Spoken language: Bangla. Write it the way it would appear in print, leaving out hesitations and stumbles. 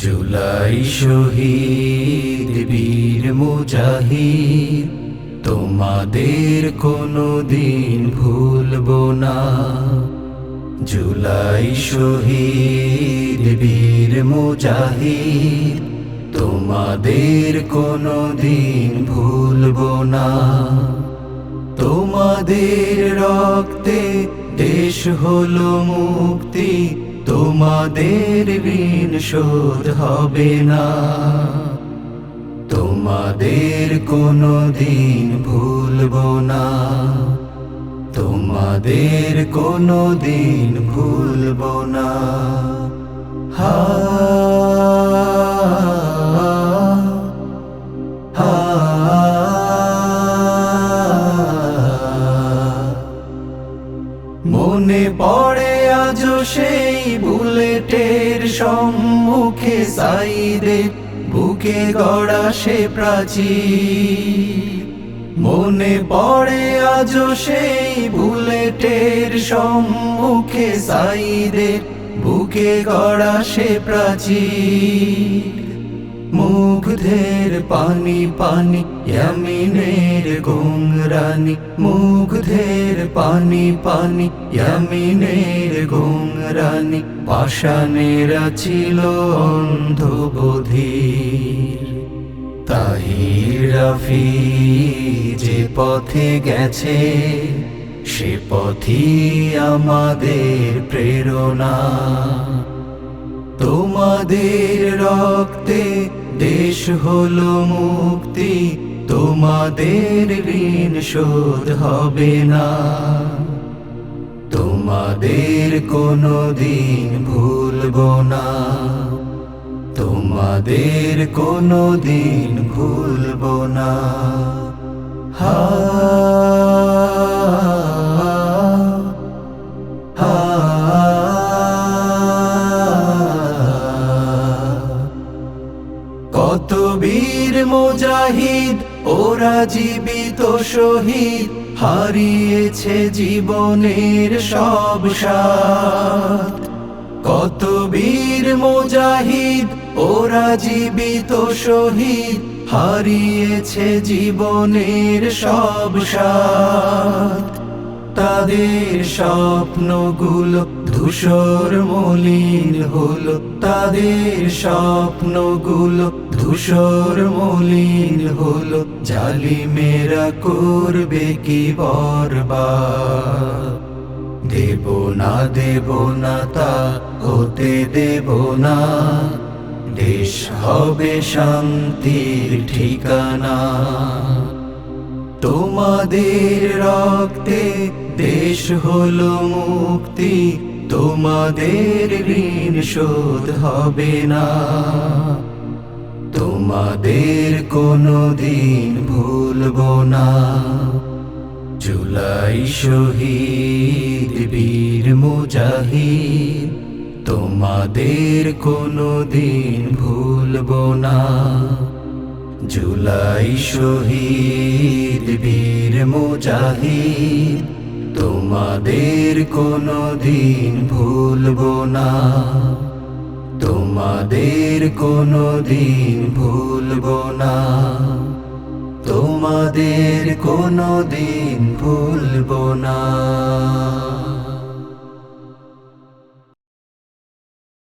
জুলাই শহীদ বীর মুজাহিদ, তোমাদের কোনো দিন ভুলবো না। জুলাই শহীদ বীর মুজাহিদ, তোমাদের কোনো দিন ভুলবো না। তোমাদের রক্তে দেশ হলো মুক্তি, তোমাদের ঋণ শোধ হবে না। তোমাদের কোনো দিন ভুলবো না, তোমাদের কোনো দিন ভুলবো না। হা হা মনে পড়ে আজও সেই বুলেটের সম্মুখে সাইদের বুকে গড়া সে প্রাচীর। মনে পড়ে আজও সেই বুলেটের সম্মুখে সাইদের বুকে গড়া সে প্রাচীর। মুগ্ধের পানি পানি ইয়ামিনের গুংরানি, মুগ্ধের পানি পানি ইয়ামিনের গুংরানি। পাষাণেরা ছিল অন্ধ বধির, তাহির রাফি যে পথে গেছে সে পথই আমাদের প্রেরণা। তোমাদের রক্তে দেশ হলো মুক্তি, তোমাদের ঋণ শোধ হবে না। তোমাদের কোনো দিন ভুলবো না, তোমাদের কোনো দিন ভুলবো না। হা কত বীর মুজাহিদ ওরা জীবিত শহীদ, হারিয়েছে জীবনের সব স্বাদ। কত বীর মুজাহিদ ওরা জীবিত শহীদ, হারিয়েছে জীবনের সব স্বাদ। তাদের স্বপ্নগুলো ধূসর মলিন হলো, তাদের স্বপ্নগুলো ধূসর মলিন হলো। জালিমেরা করবে কি বরবাদ, দেব না তা হতে দেব না। দেশ হবে শান্তির ঠিকানা, তোমাদের রক্তে দেশ হলো মুক্তি, তোমাদের ঋণ শোধ হবে না। তোমাদের কোনো দিন ভুলবো না। জুলাই শহীদ বীর মুজাহিদ, তোমাদের কোনো দিন ভুলবো না। জুলাই শহীদ বীর মুজাহিদ, তোমাদের কোনো দিন ভুলবো না। তোমাদের কোনো দিন ভুলবো না, তোমাদের কোনো দিন ভুলবো না।